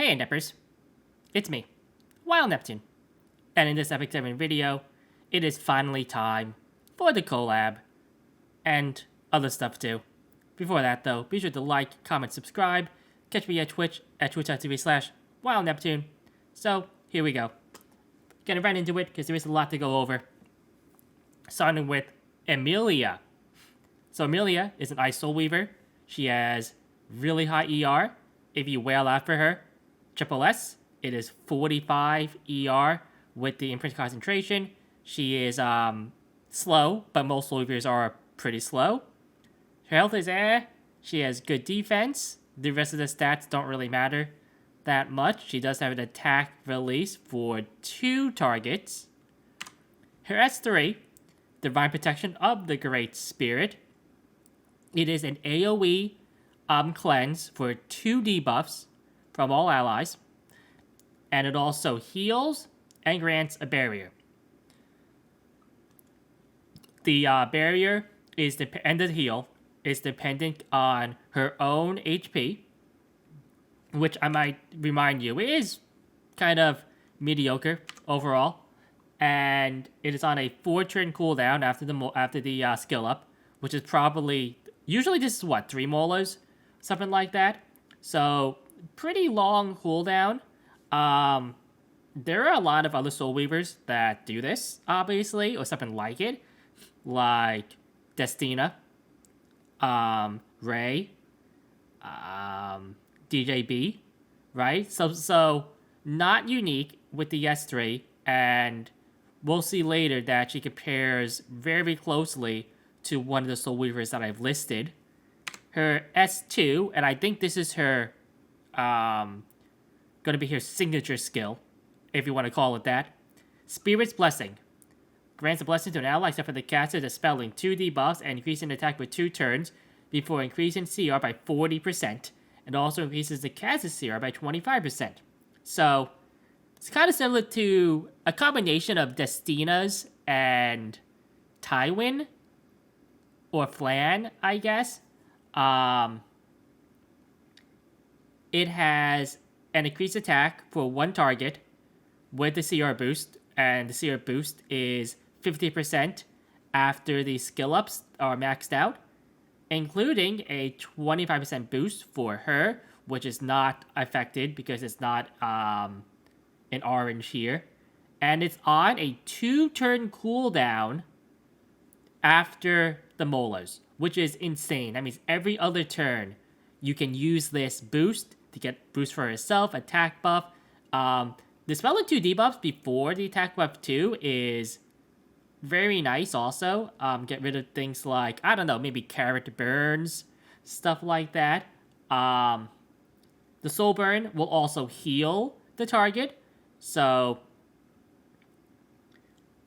Hey Nippers, it's me, Wild Neptune, and in this Epic 7 video, it is finally time for the collab, and other stuff too. Before that though, be sure to like, comment, subscribe, catch me at Twitch at twitch.tv/WildNeptune. So, here we go. Getting right into it, because there is a lot to go over. Starting with Emilia. So Emilia is an Ice Soul Weaver. She has really high ER. If you wail out for her, triple S, it is 45 ER with the imprint concentration. She is slow, but most Soul Weavers are pretty slow. Her health is She has good defense. The rest of the stats don't really matter that much. She does have an attack release for 2 targets. Her S3, Divine Protection of the Great Spirit. It is an AoE cleanse for 2 debuffs from all allies. And it also heals and grants a barrier. The barrier is and the heal is dependent on her own HP, which I might remind you is kind of mediocre overall, and it is on a 4-turn cooldown after the skill up, which is probably usually this is what 3 molars, something like that. So pretty long cooldown. There are a lot of other Soul Weavers that do this, obviously, or something like it, like Destina, Ray, DJB, right? So not unique with the S3, and we'll see later that she compares very closely to one of the Soul Weavers that I've listed. Her S2, and I think this is her, gonna be her signature skill, if you want to call it that. Spirit's Blessing. Grants a blessing to an ally except for the caster, dispelling 2 debuffs and increasing attack with 2 turns before increasing CR by 40%, and also increases the caster's CR by 25%. So, it's kind of similar to a combination of Destina's and Tywin, or Flan, I guess. It has an increased attack for 1 target with the CR boost, and the CR boost is 50% after the skill ups are maxed out, including a 25% boost for her, which is not affected because it's not in orange here. And it's on a 2-turn cooldown after the molars, which is insane. That means every other turn you can use this boost to get boost for herself, attack buff. Dispelling 2 debuffs before the attack buff 2 is very nice also. Get rid of things like, I don't know, maybe carrot burns, stuff like that. The soul burn will also heal the target, so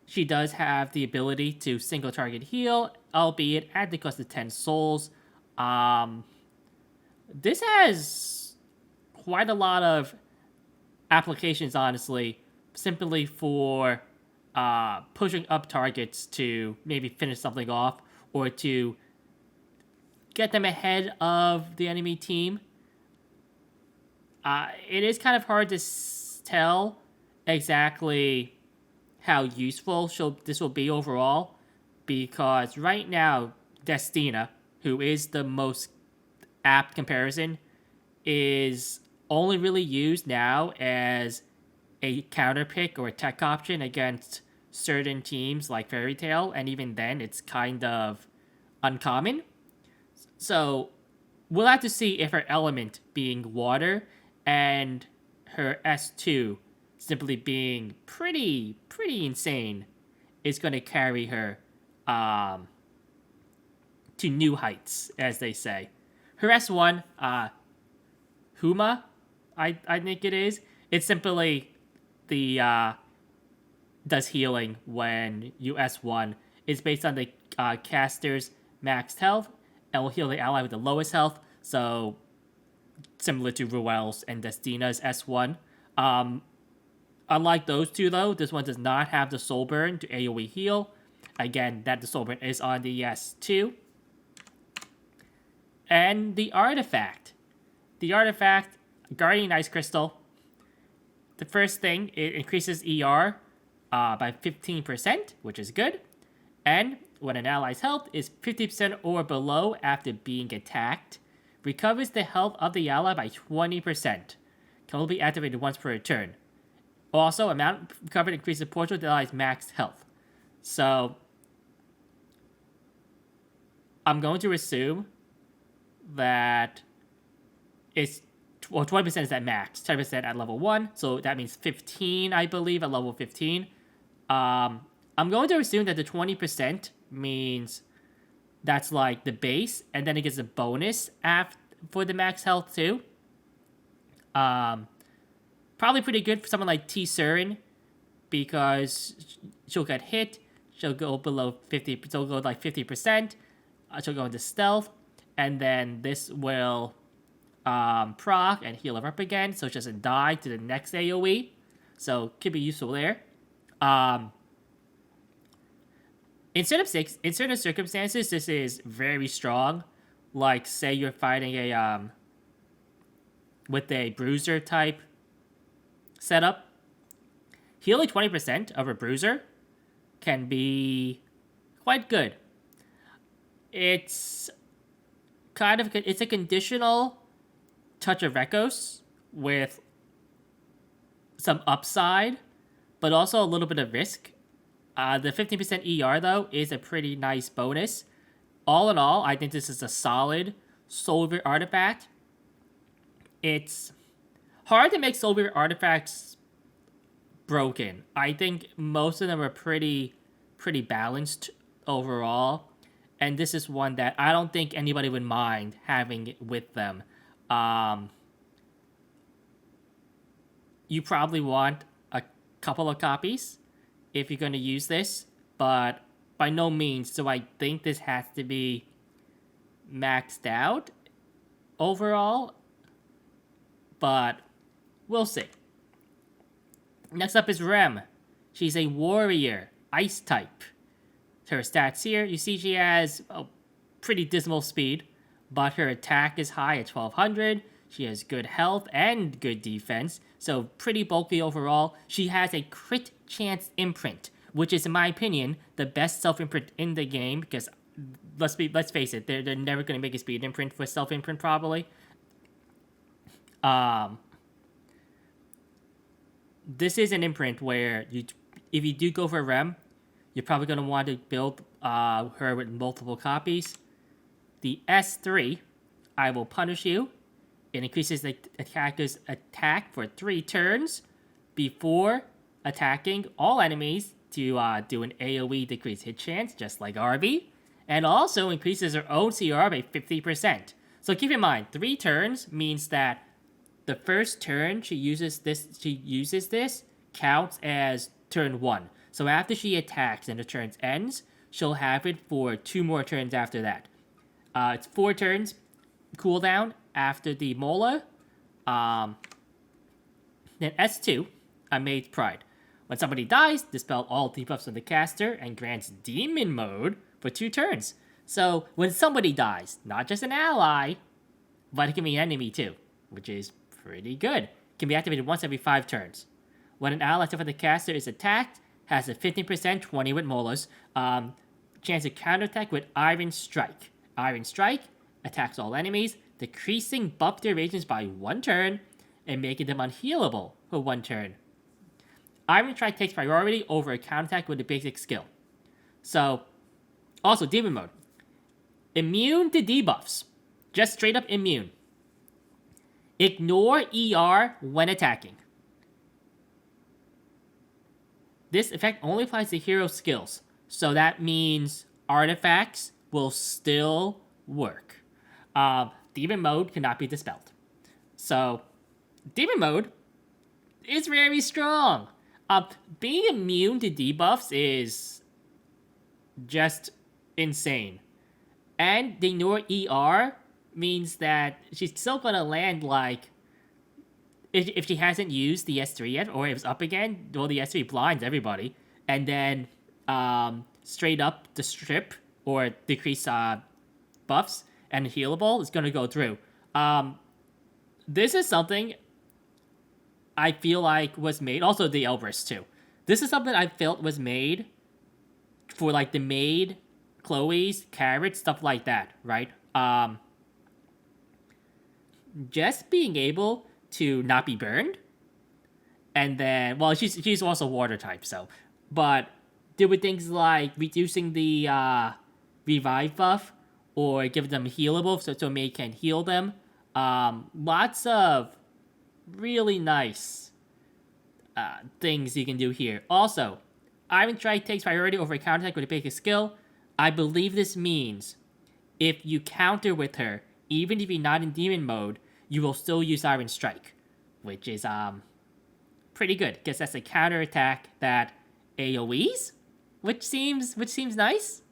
she does have the ability to single target heal, albeit at the cost of 10 souls. This has quite a lot of applications, honestly, simply for pushing up targets to maybe finish something off or to get them ahead of the enemy team. It is kind of hard to tell exactly how useful this will be overall, because right now, Destina, who is the most apt comparison, is only really used now as a counter pick or a tech option against certain teams like Fairy Tail, and even then it's kind of uncommon. So we'll have to see if her element being water and her S2 simply being pretty insane is going to carry her to new heights, as they say. Her S1, Huma, I think it is. It's simply the does healing when you S1. It's based on the caster's maxed health, and will heal the ally with the lowest health. So similar to Ruel's and Destina's S1. Unlike those two though, this one does not have the soul burn to AoE heal. Again, that the soul burn is on the S2. And the artifact. The artifact, Guardian Ice Crystal, the first thing, it increases ER by 15%, which is good. And when an ally's health is 50% or below after being attacked, recovers the health of the ally by 20%. Can only be activated once per turn. Also, amount recovered increases the portion of the ally's max health. So, I'm going to assume that it's 20% is at max, 10% at level 1, so that means 15, I believe, at level 15. I'm going to assume that the 20% means that's like the base, and then it gets a bonus for the max health too. Probably pretty good for someone like T. Surin, because she'll get hit, she'll go below 50, she'll go like 50%, she'll go into stealth, and then this will proc and heal her up again, so she doesn't die to the next AoE. So could be useful there. In certain circumstances, this is very strong. Like, say you're fighting with a bruiser type setup. Healing 20% of a bruiser can be quite good. It's it's a conditional touch of Rekos with some upside, but also a little bit of risk. The 15% ER, though, is a pretty nice bonus. All in all, I think this is a solid Soulweaver artifact. It's hard to make Soulweaver artifacts broken. I think most of them are pretty balanced overall. And this is one that I don't think anybody would mind having with them. You probably want a couple of copies if you're going to use this, but by no means do I think this has to be maxed out overall, but we'll see. Next up is Rem. She's a warrior, ice type. Her stats here, you see she has a pretty dismal speed, but her attack is high at 1200. She has good health and good defense, so pretty bulky overall. She has a crit chance imprint, which is, in my opinion, the best self-imprint in the game, because let's face it, they're never going to make a speed imprint for self-imprint, probably. This is an imprint where if you do go for Rem, you're probably going to want to build her with multiple copies. The S3, I will punish you. It increases the attacker's attack for 3 turns before attacking all enemies to do an AoE decrease hit chance, just like RB. And also increases her own CR by 50%. So keep in mind, 3 turns means that the first turn she uses this counts as turn 1. So after she attacks and the turn ends, she'll have it for 2 more turns after that. It's 4 turns cooldown after the Mola. Then S2, Amade's Pride. When somebody dies, dispel all debuffs on the caster and grants Demon Mode for 2 turns. So when somebody dies, not just an ally, but it can be an enemy too, which is pretty good. It can be activated once every 5 turns. When an ally except for the caster is attacked, has a 15% 20 with Molas, chance to counterattack with Iron Strike. Iron Strike attacks all enemies, decreasing buff durations by 1 turn and making them unhealable for 1 turn. Iron Strike takes priority over a counterattack with a basic skill. So, also Demon Mode. Immune to debuffs. Just straight up immune. Ignore ER when attacking. This effect only applies to hero skills, so that means artifacts will still work. Demon Mode cannot be dispelled. So, Demon Mode is very strong. Being immune to debuffs is just insane. And the ignore ER means that she's still gonna land like, if she hasn't used the S3 yet, or it was up again, well, the S3 blinds everybody, and then straight up the strip or decrease buffs and healable is gonna go through. This is something I feel like was made. Also, the Elbrus too. This is something I felt was made for like the maid, Chloe's, carrots, stuff like that, right? Just being able to not be burned, and then well, she's also water type, so but doing things like reducing the revive buff or giving them healable so May can heal them. Lots of really nice things you can do here. Also, Iron Strike takes priority over a counterattack with a basic skill. I believe this means if you counter with her, even if you're not in demon mode, you will still use Iron Strike, which is pretty good because that's a counterattack that AoEs, which seems nice.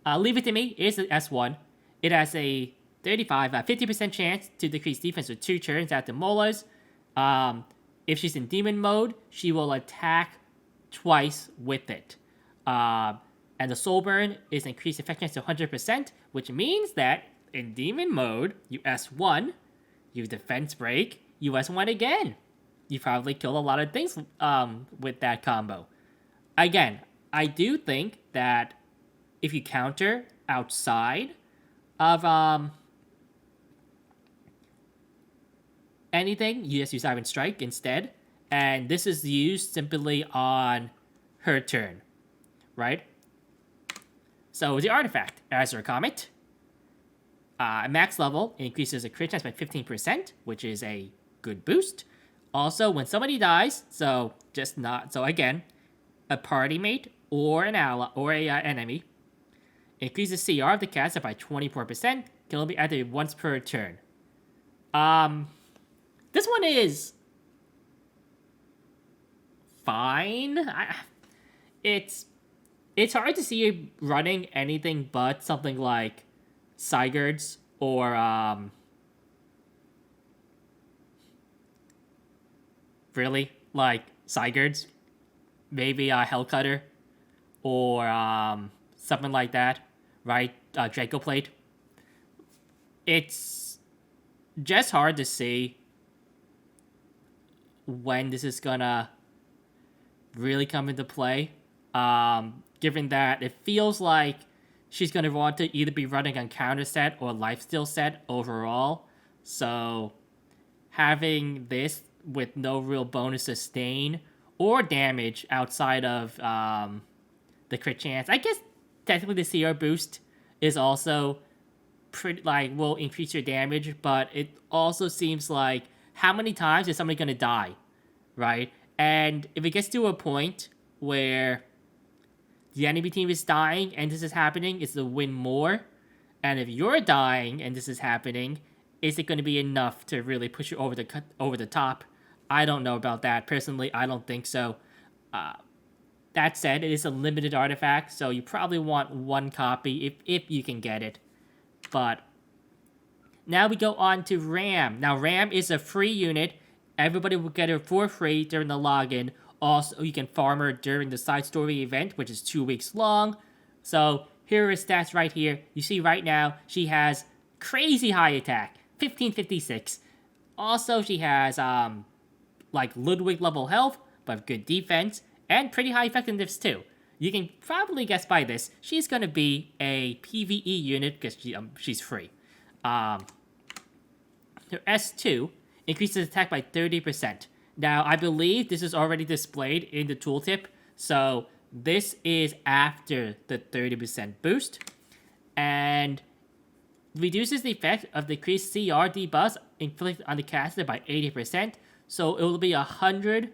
Leave It to Me is an S1. It has a 50% chance to decrease defense for 2 turns after Molas. If she's in demon mode, she will attack twice with it. And the Soul Burn is increased effectiveness to 100%, which means that in demon mode, you S1, you defense break, you S1 again. You probably kill a lot of things with that combo. Again, I do think that if you counter outside of anything, you just use Iron Strike instead. And this is used simply on her turn, right? So the artifact, Azure Comet, max level increases the crit chance by 15%, which is a good boost. Also, when somebody dies, again, a party mate or an ally or a enemy, increases CR of the caster by 24%, can be added once per turn. This one is fine. It's hard to see you running anything but something like Sigurds or really like Sigurds, maybe a Hellcutter or something like that, right? Draco Plate. It's just hard to see when this is gonna really come into play. Given that it feels like she's gonna want to either be running on counter set or lifesteal set overall. So having this with no real bonus sustain or damage outside of the crit chance. I guess technically the CR boost is also pretty will increase your damage, but it also seems like how many times is somebody gonna die, right? And if it gets to a point where the enemy team is dying and this is happening, it's to win more. And if you're dying and this is happening, is it going to be enough to really push you over the top? I don't know about that. Personally, I don't think so. That said, it is a limited artifact, so you probably want one copy if you can get it. But now we go on to Ram. Now, Ram is a free unit. Everybody will get it for free during the login. Also, you can farm her during the side story event, which is 2 weeks long. So here are her stats right here. You see right now, she has crazy high attack, 1556. Also, she has Ludwig level health, but good defense, and pretty high effectiveness too. You can probably guess by this, she's gonna be a PvE unit because she's free. Her S2 increases attack by 30%. Now, I believe this is already displayed in the tooltip, so this is after the 30% boost, and reduces the effect of decreased CR debuffs inflicted on the caster by 80%, so it will be 100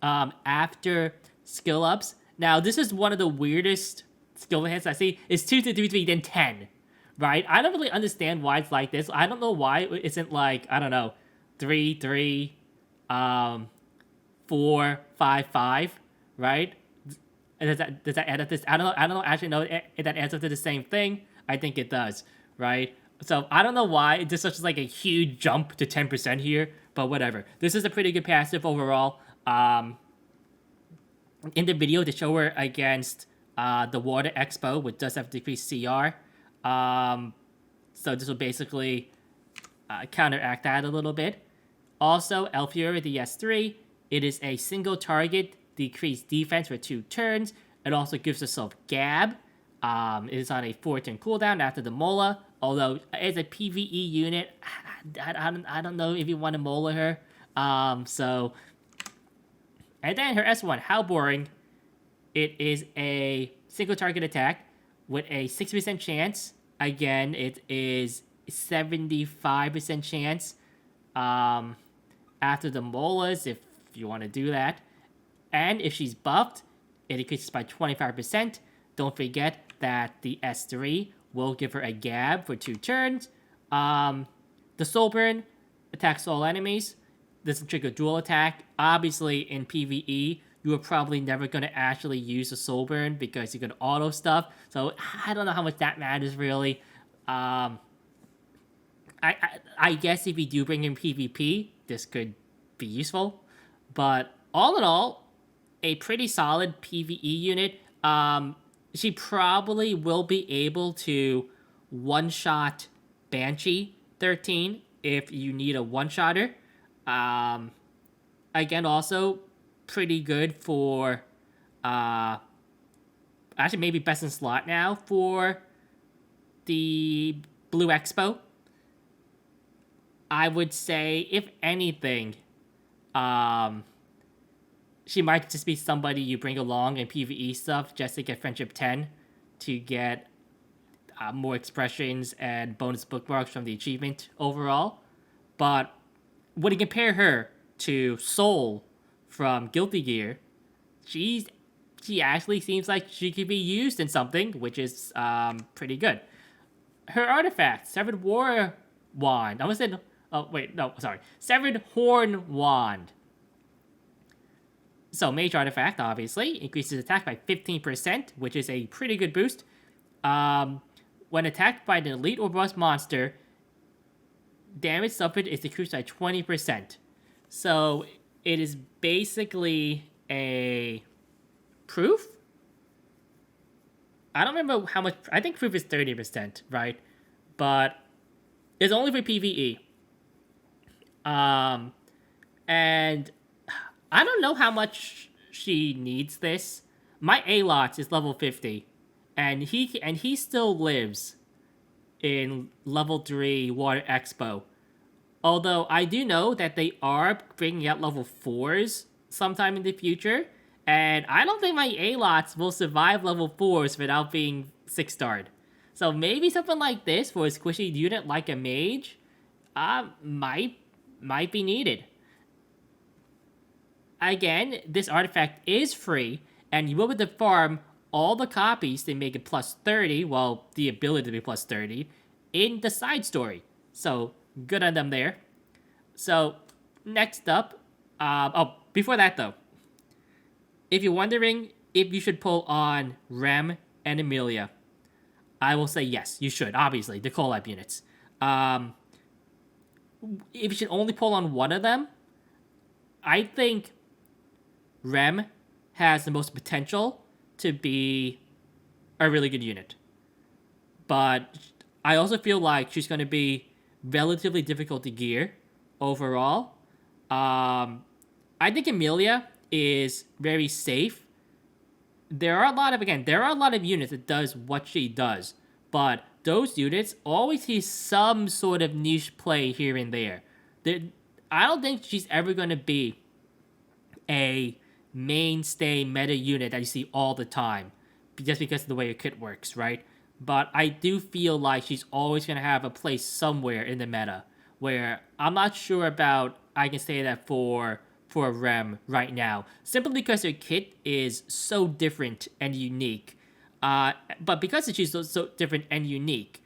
after skill ups. Now, this is one of the weirdest skill hits I see. It's 2 to 3, 3, then 10, right? I don't really understand why it's like this. I don't know why it isn't like, I don't know, 3, 3, 4, 5, 5, right? Does that add up this? I don't know. Actually, no, if that adds up to the same thing. I think it does, right? So I don't know why it's just such like a huge jump to 10% here, but whatever. This is a pretty good passive overall. In the video to show her against the Water Expo, which does have decreased CR. So this will basically counteract that a little bit. Also, Elfury, the S3, it is a single target, decreased defense for 2 turns. It also gives herself Gab. It is on a 4-turn cooldown after the Mola. Although, as a PvE unit, I don't know if you want to Mola her. And then her S1, how boring. It is a single target attack with a 60% chance. Again, it is 75% chance after the Molas, if you want to do that. And if she's buffed, it increases by 25%. Don't forget that the S3 will give her a Gab for 2 turns. The Soul Burn attacks all enemies. Doesn't trigger dual attack. Obviously, in PvE, you are probably never going to actually use a Soul Burn because you're going to auto stuff. So I don't know how much that matters, really. I guess if you do bring in PvP, this could be useful. But all in all, a pretty solid PvE unit. She probably will be able to one-shot Banshee 13 if you need a one-shotter. Again, also pretty good for actually maybe best in slot now for the Blue Expo. I would say, if anything, she might just be somebody you bring along in PvE stuff just to get Friendship 10 to get more expressions and bonus bookmarks from the achievement overall. But when you compare her to Soul from Guilty Gear, she actually seems like she could be used in something, which is pretty good. Her artifact, Severed War Wand. I almost said, oh wait, no, sorry, Severed Horn Wand. So Mage artifact, obviously, increases attack by 15%, which is a pretty good boost. When attacked by an elite or boss monster, damage suffered is decreased by 20%. So it is basically a proof? I don't remember how much. I think proof is 30%, right? But it's only for PvE. And I don't know how much she needs this. My A-Lot is level 50, and he still lives in level 3 Water Expo. Although I do know that they are bringing out level 4s sometime in the future, and I don't think my A-Lots will survive level 4s without being 6-starred. So maybe something like this for a squishy unit like a mage might be needed. Again, this artifact is free, and you will be able to farm all the copies to make it plus 30, well, the ability to be plus 30, in the side story. So, good on them there. So, next up, before that though, if you're wondering if you should pull on Rem and Emilia, I will say yes, you should, obviously, the Collab units. If you should only pull on one of them, I think Rem has the most potential to be a really good unit. But I also feel like she's going to be relatively difficult to gear overall. I think Emilia is very safe. There are a lot of units that does what she does, but those units always see some sort of niche play here and there. I don't think she's ever going to be a mainstay meta unit that you see all the time, just because of the way her kit works, right? But I do feel like she's always going to have a place somewhere in the meta, where I'm not sure about, I can say that for Rem right now, simply because her kit is so different and unique. But because she's so different and unique,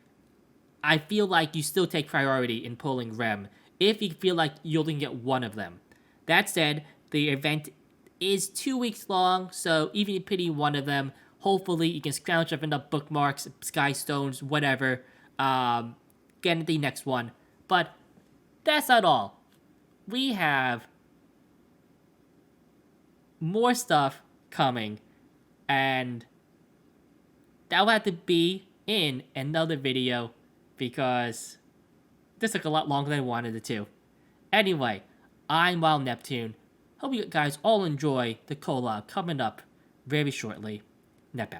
I feel like you still take priority in pulling Rem if you feel like you only get one of them. That said, the event is 2 weeks long, so even if you pity one of them, hopefully you can scrounge up enough bookmarks, sky stones, whatever, get into the next one. But that's not all. We have more stuff coming, and that will have to be in another video because this took a lot longer than I wanted it to. Anyway, I'm Wild Neptune. Hope you guys all enjoy the collab coming up very shortly. Nep out.